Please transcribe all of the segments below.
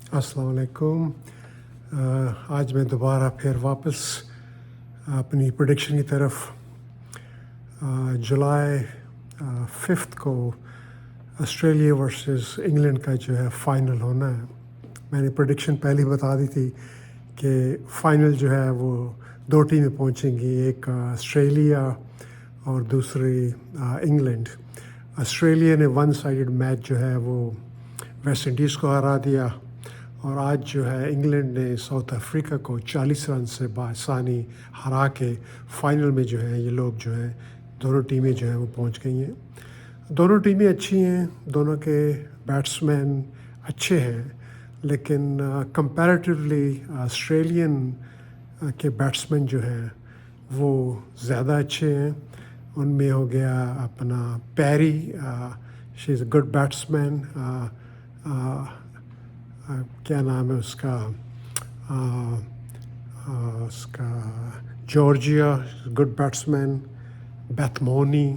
السلام علیکم. آج میں دوبارہ پھر واپس اپنی پریڈکشن کی طرف. جولائی 5 کو آسٹریلیا ورسز انگلینڈ کا جو ہے فائنل ہونا ہے. میں نے پریڈکشن پہلے ہی بتا دی تھی کہ فائنل جو ہے وہ 2 ٹیمیں پہنچیں گی، ایک آسٹریلیا اور دوسری انگلینڈ. آسٹریلیا نے 1 سائیڈڈ میچ جو ہے وہ ویسٹ انڈیز کو ہرا دیا، اور آج جو ہے انگلینڈ نے ساؤتھ افریقہ کو 40 رن سے بآسانی ہرا کے فائنل میں جو ہے یہ لوگ جو ہے دونوں ٹیمیں جو ہیں وہ پہنچ گئی ہیں. دونوں ٹیمیں اچھی ہیں، دونوں کے بیٹسمین اچھے ہیں، لیکن کمپیریٹیولی آسٹریلین کے بیٹسمین جو ہیں وہ زیادہ اچھے ہیں. ان میں ہو گیا اپنا پیری، شی از اے گڈ بیٹسمین. کیا نام ہے اس کا Georgia, good batsman. Beth Mooney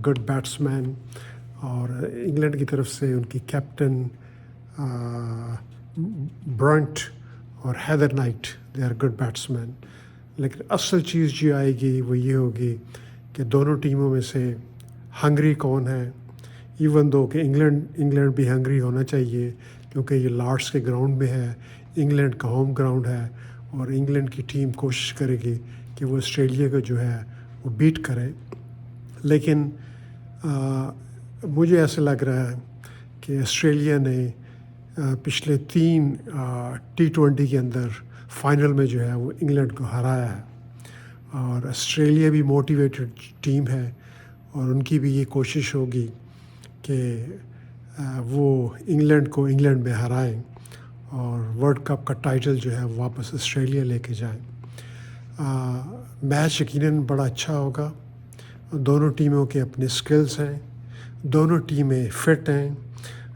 good batsman. اور انگلینڈ کی طرف سے ان کی کیپٹن برنٹ اور Heather Knight, they are good batsman. لیکن اصل چیز جو آئے گی وہ یہ ہوگی کہ دونوں ٹیموں میں سے ہنگری کون ہے. ایون دو کہ انگلینڈ بھی ہنگری ہونا چاہیے، کیونکہ یہ لارڈس کے گراؤنڈ میں ہے، انگلینڈ کا ہوم گراؤنڈ ہے، اور انگلینڈ کی ٹیم کوشش کرے گی کہ وہ آسٹریلیا کو جو ہے وہ بیٹ کرے. لیکن مجھے ایسا لگ رہا ہے کہ آسٹریلیا نے پچھلے 3 T20 کے اندر فائنل میں جو ہے وہ انگلینڈ کو ہرایا ہے. اور آسٹریلیا بھی موٹیویٹڈ ٹیم ہے، اور ان کی بھی یہ کوشش ہوگی کہ وہ انگلینڈ میں ہرائیں اور ورلڈ کپ کا ٹائٹل جو ہے واپس آسٹریلیا لے کے جائیں. میچ یقیناً بڑا اچھا ہوگا. دونوں ٹیموں کے اپنے سکلز ہیں، دونوں ٹیمیں فٹ ہیں.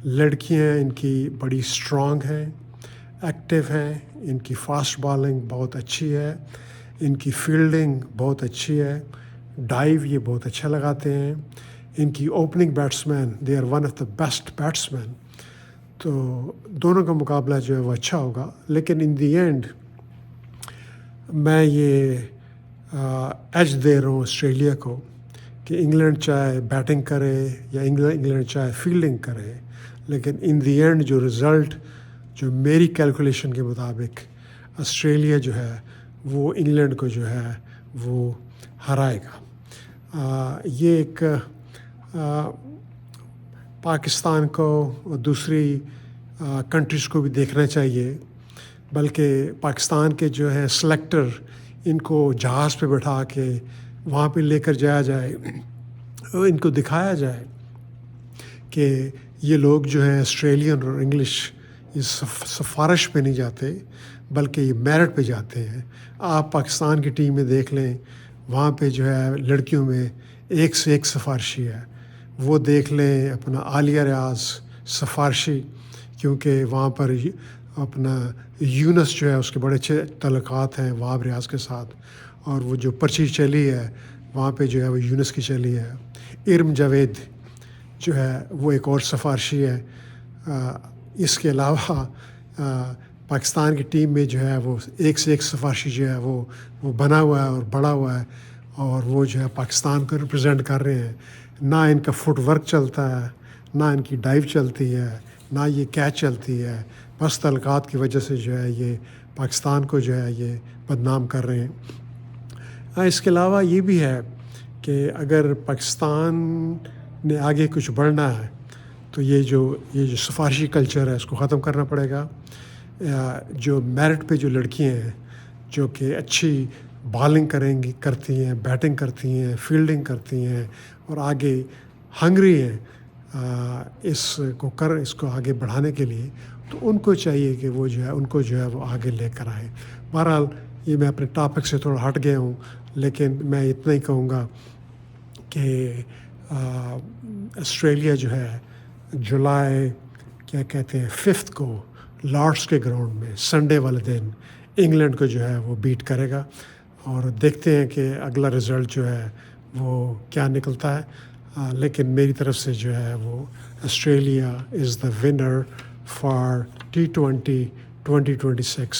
لڑکیاں ان کی بڑی اسٹرانگ ہیں، ایکٹیو ہیں، ان کی فاسٹ بالنگ بہت اچھی ہے، ان کی فیلڈنگ بہت اچھی ہے، ڈائیو یہ بہت اچھا لگاتے ہیں. ان کی opening batsman they are one of the best batsman. تو دونوں کا مقابلہ جو ہے وہ اچھا ہوگا. لیکن ان دی اینڈ میں یہ ایج دے رہا ہوں آسٹریلیا کو کہ انگلینڈ چاہے بیٹنگ کرے یا انگلینڈ چاہے فیلڈنگ کرے، لیکن ان دی اینڈ جو رزلٹ جو میری کیلکولیشن کے مطابق آسٹریلیا جو ہے وہ انگلینڈ کو جو ہے وہ ہرائے گا. یہ ایک پاکستان کو اور دوسری کنٹریز کو بھی دیکھنا چاہیے. بلکہ پاکستان کے جو ہے سلیکٹر، ان کو جہاز پہ بٹھا کے وہاں پہ لے کر جایا جائے، ان کو دکھایا جائے کہ یہ لوگ جو ہے آسٹریلین اور انگلش یہ سفارش پہ نہیں جاتے، بلکہ یہ میرٹ پہ جاتے ہیں. آپ پاکستان کی ٹیم میں دیکھ لیں، وہاں پہ جو ہے لڑکیوں میں ایک سے ایک سفارشی ہے. وہ دیکھ لیں اپنا عالیہ ریاض سفارشی، کیونکہ وہاں پر اپنا یونس جو ہے اس کے بڑے اچھے تعلقات ہیں وہاب ریاض کے ساتھ، اور وہ جو پرچی چلی ہے وہاں پہ جو ہے وہ یونس کی چلی ہے. ارم جاوید جو ہے وہ ایک اور سفارشی ہے. اس کے علاوہ پاکستان کی ٹیم میں جو ہے وہ ایک سے ایک سفارشی جو ہے وہ بنا ہوا ہے اور بڑا ہوا ہے، اور وہ جو ہے پاکستان کو ریپرزینٹ کر رہے ہیں. نہ ان کا فٹ ورک چلتا ہے، نہ ان کی ڈائیو چلتی ہے، نہ یہ کیچ چلتی ہے. بس تعلقات کی وجہ سے جو ہے یہ پاکستان کو جو ہے یہ بدنام کر رہے ہیں. اس کے علاوہ یہ بھی ہے کہ اگر پاکستان نے آگے کچھ بڑھنا ہے تو یہ جو سفارشی کلچر ہے اس کو ختم کرنا پڑے گا. جو میرٹ پہ جو لڑکیاں ہیں جو کہ اچھی بالنگ کرتی ہیں، بیٹنگ کرتی ہیں، فیلڈنگ کرتی ہیں، اور آگے ہنگری ہیں اس کو آگے بڑھانے کے لیے، تو ان کو چاہیے کہ وہ جو ہے ان کو جو ہے وہ آگے لے کر آئیں. بہرحال یہ میں اپنے ٹاپک سے تھوڑا ہٹ گیا ہوں، لیکن میں اتنا ہی کہوں گا کہ آسٹریلیا جو ہے جولائی 5 کو لارڈس کے گراؤنڈ میں سنڈے والے دن انگلینڈ کو جو ہے وہ بیٹ کرے گا. اور دیکھتے ہیں کہ اگلا رزلٹ جو ہے وہ کیا نکلتا ہے. لیکن میری طرف سے جو ہے وہ Australia is the winner for T20 2026